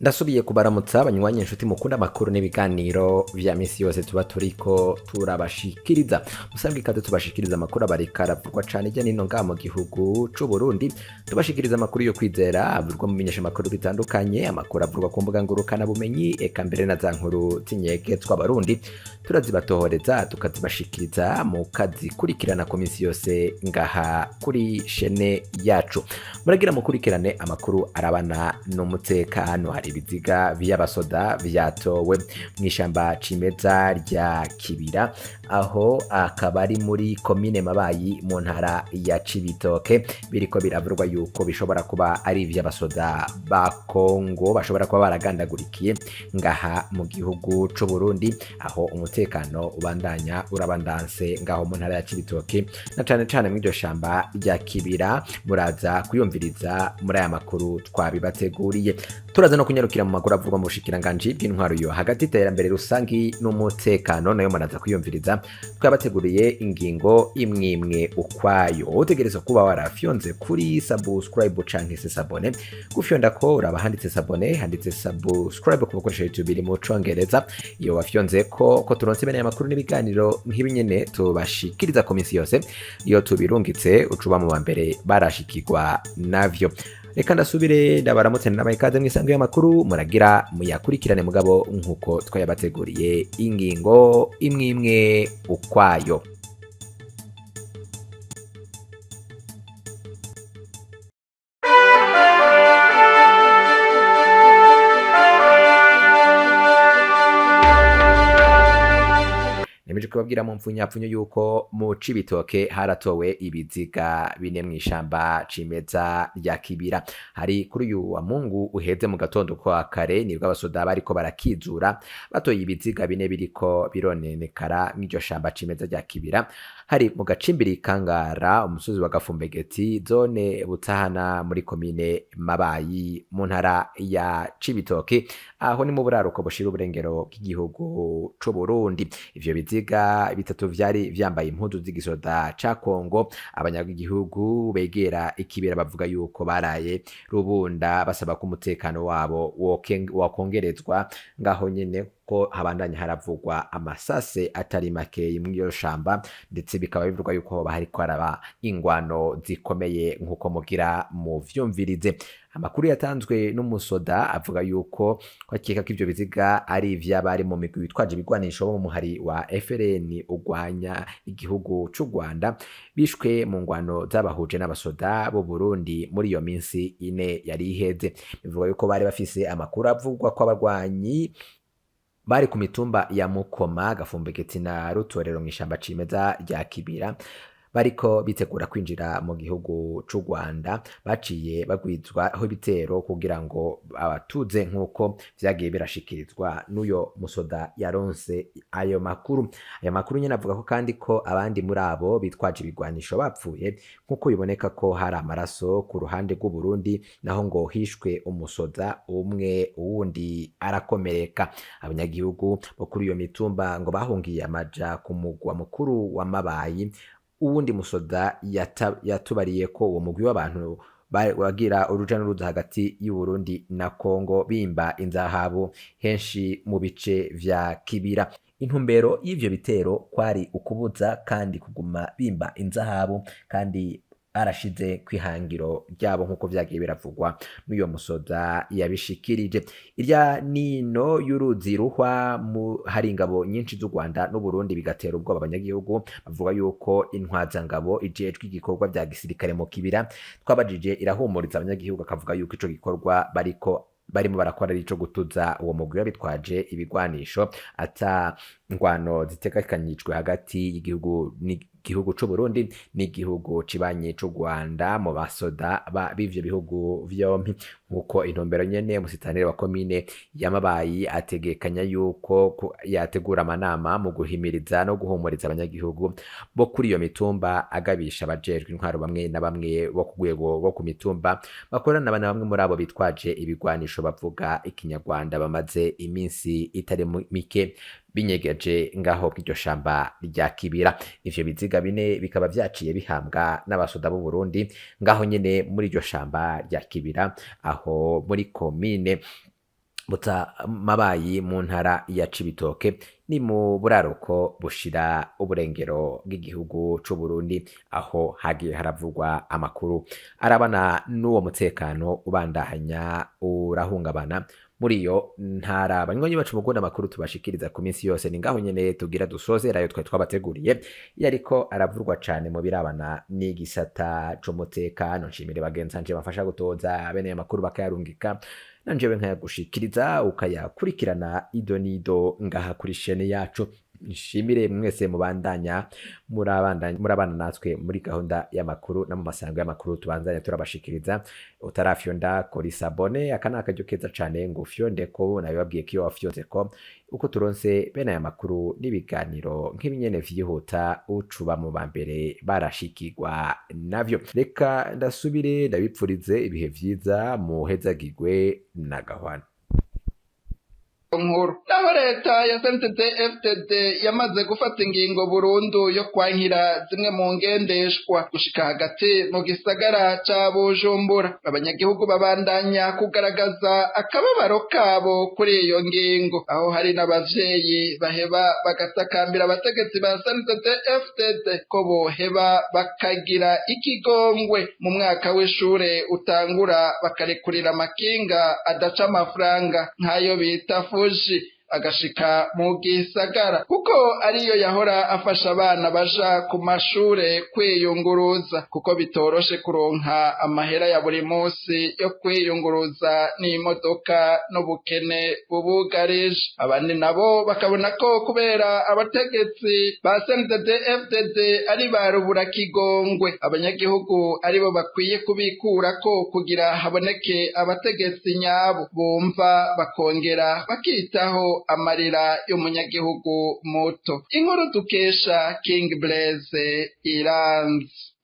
Ndasubiye kubaramutsa banywanyi inshuti mukunda amakuru n'ibiganiro vya misi yose tuba turiko turabashikiriza. Musabwe ikaze tubashikiriza amakuru abarika aravugwa cane hirya nino ngaha mu gihugu c'u Burundi. Tubashikiriza amakuru yo kwizera avurwa mu menyesha makuru bitandukanye, amakuru avurwa ku mbuga ngurukana bumenyi eka mbere na za nkuru z'inyege tw'abarundi. Turazibatohoreza tukazibashikiriza mu kazi kurikirana ku misi yose ngaha kuri shene yacu. Muragira mukurikirane amakuru arabana n'umutekano. Hari ibiziga vy'abasoda vyatowe mw'ishamba cimeza rya Kibira, aho akaba ari muri komine Mabayi mu ntara ya Cibitoke. Biriko biravurwa yuko bishobora kuba ari ivy'abasoda ba Kongo bashobora kuba baragandagurikiye ngaha mu gihugu c'u Burundi, aho umutekano ubandanya urabandanse ngaho mu ntara ya Cibitoke, na cane cane mw'iryo shamba rya Kibira. Muraza kuyumviriza muri aya makuru twabibateguriye. Turaza no kunyarukira mu makuru avugwa mu bushikiranganji bw'intwaro yo hagati iterambere rusangi n'umutekano, nayo muraza kuyumviriza. Twabateguriye ingingo imwe ukwayo. Utegerezwa kuba warafyonze kuri subscribe canke se sabone. Gufyonda ko uraba handitse sabone, handitse subscribe ku bakoresha YouTube biri mu Congereza. Iyo wafyonze ko turonse bene amakuru n'ibiganiro nk'ibi nyene tubashikiriza ku misi yose, iyo tubirungitse ucuba mu bambere barashikirwa navyo. Reka ndasubire ndabaramutse nabaye ikaze mwisango y'amakuru muragira muyakurikirane mugabo nkuko twayabateguriye ingingo imwe ukwayo. Nemeje kubabwira mu mfunyapfunyo yuko mu Cibitoke haratowe ibiziga bine mw'ishamba cimeza rya Kibira. Hari kuri uyu wa Mungu uheze mu gatondo kwa kare nibwo abasoda bariko barakizura batoye ibiziga bine biriko bironenekara mw'iryo shamba cimeza rya Kibira. Hari mu gacimbiri Kangara, umusozi wa Gafumbegeti, zone Butahana muri komine Mabayi mu ntara ya Cibitoke, aho ni mu buraruko bushira uburengero bw'igihugu c'u Burundi. Ivyo biziga bitatu vyari vyambaye impuzu z'igisoda ca Kongo. Abanyagihugu begera Ikibira bavuga yuko baraye rubunda basaba ko umutekano wabo wokongerezwa ngaho nyene, ko habandanya haravugwa amasase atari make mw'iyo shamba, ndetse bikaba bivugwa yuko hariko haraba ingwano zikomeye nkuko mugira mu vyumvirize. Amakuru yatanzwe n'umusoda avuga yuko kwakeka ko ivyo biziga ari ivy'abari mu migwi bitwaje ibigwanisho bo mu muhari wa FRN ugwanya igihugu c'u Rwanda, bishwe mu ngwano z'abahuje n'abasoda b'u Burundi muri iyo minsi ine yari iheze. Bivuga yuko bari bafise amakuru avugwa ko abarwanyi bari ku mitumba ya Mukoma, Gafumbegeti na Rutorero mw'ishamba cimeza rya Kibira bariko bitegura kwinjira mu gihugu c'u Rwanda. Baciye bagwizwaho ibitero kugira ngo abatuze nkuko vyagiye birashikirizwa n'uyo musoda yaronse ayo makuru. Ayo makuru nyene avuga ko kandi ko abandi muri abo bitwaje ibigwanisho bapfuye, nkuko biboneka ko hari amaraso ku ruhande rw'u Burundi, naho ngo hishwe umusoda umwe uwundi arakomereka. Abanyagihugu bo kuri iyo mitumba ngo bahungiye amaja ku mugwa mukuru wa Mabayi. Uwundi musoda yatubariye ko uwo mugwi w'abantu wagira uruja n'uruza hagati y'u Burundi na Kongo bimba inzahabu henshi mu bice vya Kibira. Intumbero y'ivyo bitero kwari ukubuza kandi kuguma bimba inzahabu, kandi arashize kwihangiro ryabo nkuko vyagiye biravugwa n'uyo musoda yabishikirije. Irya nino y'uruzi Ruhwa hari ingabo nyinshi z'u Rwanda n'u Burundi, bigatera ubwoba abanyagihugu. Bavuga yuko intwazangabo ijejwe igikorwa vya gisirikare mu Kibira twabajije irahumuriza abanyagihugu, akavuga yuko ico gikorwa barimo barakora ari ico gutuza uwo mugwi bitwaje ibigwanisho, ata ngwano zitekakanyijwe hagati y'igihugu c'u Burundi n'igihugu cibanye c'u Rwanda mu basoda b'ivyo bihugu vyompi. Nkuko intumbero nyene musitanire wa komine ya Mabayi ategekanya yuko yategura amanama mu guhimiriza no guhumuriza abanyagihugu bo kuri iyo mitumba, agabisha abajejwe intwaro bamwe na bamwe bo ku rwego bo ku mitumba bakorana na bamwe muri abo bitwaje ibigwanisho bavuga ikinyarwanda bamaze iminsi itari mike binyegeje ngaho kw'iryo shamba rya Kibira. Ivyo biziga bine bikaba vyaciye bihambwa n'abasoda b'u Burundi ngaho nyene muri iryo shamba rya Kibira, aho muri komine buta mabayi mu ntara ya Cibitoke ni mu buraruko bushira uburengero bw'igihugu c'u Burundi, aho hagiye haravugwa amakuru arabana n'uwo mutekano ubandahanya urahungabana muri iyo ntara. Banywanyi bacu mugunda makuru tubashikiriza ku minsi yose ni ngaho nyene tugira dusozera yo twabateguriye yariko aravurwa cane mu birabana n'igisata c'umutekano. Nshimire bagenzanje bafasha gutoza bene amakuru bakayarungika nanjewe nkayagushikiriza ukayakurikirana ido nido ngaha kuri chaîne yacu. Nshimire mwese mubandanya murabana natwe muri gahunda y'amakuru no mu masango y'amakuru tubanzanya turabashikiriza. Utarafyonda kuri sabone akana akaryo keza cane ngo ufyonde ko nabibabwiye ko iyo wafyonze ko uko turonse bene aya makuru n'ibiganiro nk'ibinyene vyihuta ucuba mu bambere barashikirwa navyo. Reka ndasubire ndabipfurize ibihe vyiza muhezagirwe na gahwana. Nkuru naho leta ya CNDD-FDD yamaze gufata ingingo burundu yo kwankira zimwe mu ngendeshwa gushika hagati mu gisagara ca Bujumbura. Abanyagihugu babandanya kugaragaza akababaro kabo kuri iyo ngingo, aho hari n'abavyeyi baheba bagatakambira abategetsi ba CNDD-FDD ko boheba bakagira ikigongwe mu mwaka w'ishure utangura bakarekurira amakinga adaca amafaranga nk'ayo bita agashika mu gisagara, kuko ariyo yahora afasha abana baja ku mashure kwiyunguruza, kuko bitoroshe kuronka amahera ya buri munsi yo kwiyunguruza n'imodoka n'ubukene bubugarije. Abandi nabo bakabona ko kubera abategetsi ba CNDD-FDD ari barubura kigongwe, abanyagihugu aribo bakwiye kubikurako kugira haboneke abategetsi nyabo bumva bakongera bakitaho amarira y'umunyagihugu muto. Inkuru dukesha King Blaze Iranzi.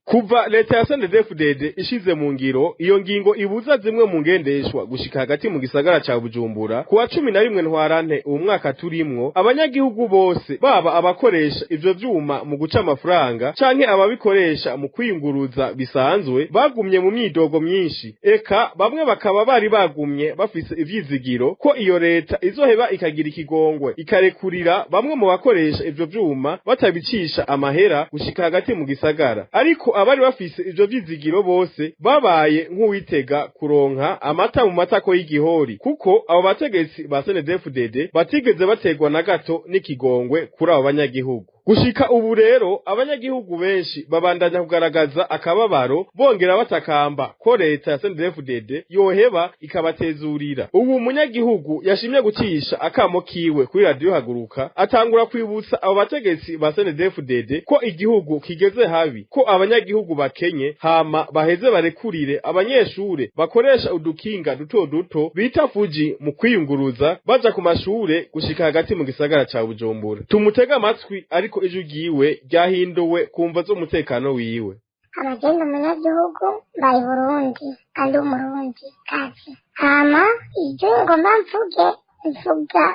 Kuva leta ya CNDD-FDD ishize mu ngiro iyo ngingo ibuza zimwe mu ngendeshwa gushika hagati mu gisagara ca Bujumbura kuwa 11 ntwarante uwo mwaka turimwo, abanyagihugu bose baba abakoresha ivyo vyuma mu guca amafaranga canke ababikoresha mu kwiyunguruza bisanzwe bagumye mu myidogo myinshi. Eka bamwe bakaba bari bagumye bafise ivyizigiro ko iyo leta izoheba ikagira ikigongwe ikarekurira bamwe mu bakoresha ivyo vyuma batabicisha amahera gushika hagati mu gisagara. Ariko abari bafise ivyo vyizigiro bose babaye nk'uwitega kuronka amata mu matako y'igihori, kuko abo bategetsi ba CNDD-FDD batigeze bategwa na gato n'ikigongwe kuri abo banyagihugu. Gushika ubu rero abanyagihugu benshi babandanya kugaragaza akababaro bongera batakamba ko leta ya CNDD-FDD yoheba ikabatezurira. Ubu umunyagihugu yashimye gucisha akamo kiwe kuri radio Haguruka atangura kwibutsa abo bategetsi ba CNDD-FDD ko igihugu kigeze habi, ko abanyagihugu bakenye hama baheze barekurire abanyeshure bakoresha udukinga duto duto bita fuji mu kwiyunguruza baja ku mashure gushika hagati mu gisagara ca Bujumbura. Tumutega amatwi ariko ejo giwe ryahinduwe kumva z'umutekano wiwe. Abagenda umunyagihugu bari Burundi kandi umurundi kazi hama ibyo ngomba mvuga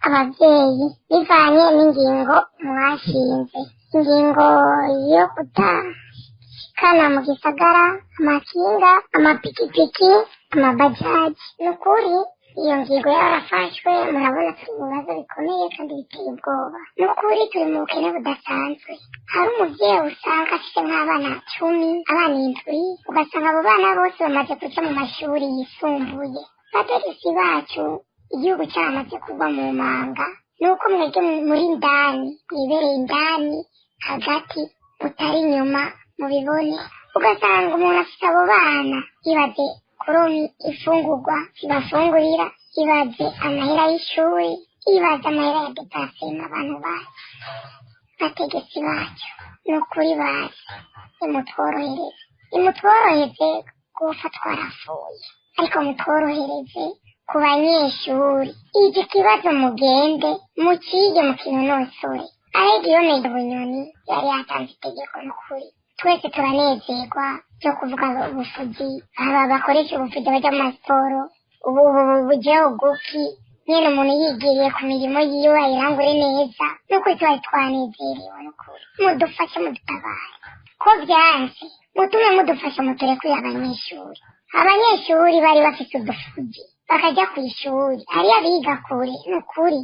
abavyeyi bivanye n'ingingo mwashinze, ingingo yo kutashikana mu gisagara amakinga, amapikipiki, amabajaji. Nukuri iyo ngingo yarafashwe, murabona turi mu bibazo bikomeye kandi biteye ubwoba. Nukuri turi mu bukene budasanzwe. Hari umuvyeyi usanga afise nk'abana 10, abana 7, ugasanga abo bana bose bamaze kuja mu mashuri yisumbuye. Bategetsi bacu igihugu cyamaze kugwa mu manga, nuko mwege muri ndani, mwibereye indani hagati utari inyuma mubibone, ugasanga umuntu afite abo bana ibaze kuronka ifungurwa zibafungurira, ibaze amahera y'ishuri, ibaze amahera ya deplacement abantu bacu. Bategetsi bacu nukuri bazi imutworohereze gupfa twarapfuye, ariko mutworohereze ku banyeshuri. Iki kibazo mugende mukige mukinonosore. Arega iyo Meja Bunyoni yari yatanze itegeko nukuri twese turanezerwa cyo kuvuga ubufuzi, aba bakoresha ubufuzi baja mu masiporo, ubu bujeoguki nyene umuntu yigiriye ku mirimo yiwe ayirangure neza. Nukuri twari twanezerewe nukuri. Mudufashe mudutabare ko vyanse, mutume mudufashe muturekurire abanyeshuri. Abanyeshuri bari bafise udufuzi bakajya ku ishuri ariyo biga kure ni ukuri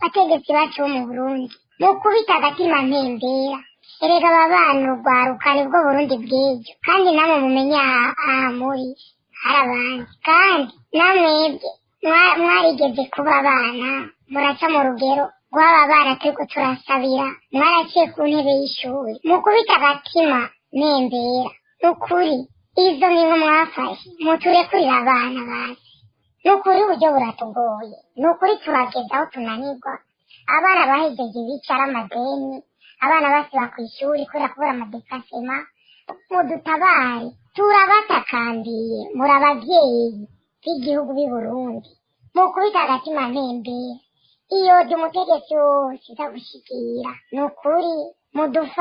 bategetsi bacu bo mu Burundi ni ukubita agatima mpembera erega aba bana urwaruka nibwo Burundi bw'ejo kandi namwe mumenye aha muri hari abandi kandi namwebwe mwarigeze kuba abana muraca mu rugero rw'aba bana turiko turasabira mwaraciye ku ntebe y'ishuri mukubita agatima mpembera ni ukuri izo ngingo mwafashe muturekurira abana bazi ni ukuri uburyo buratugoye ni ukuri turageza aho tunanirwa abana bahejeje bicara amadeni abana basiba ku ishuri kubera kubura amadepasema mudutabare turabatakambiye muri abavyeyi b'igihugu b'i Burundi mukubita agatima mpembera iyo umutegetsi wose uza gushikira ni ukuri mudufa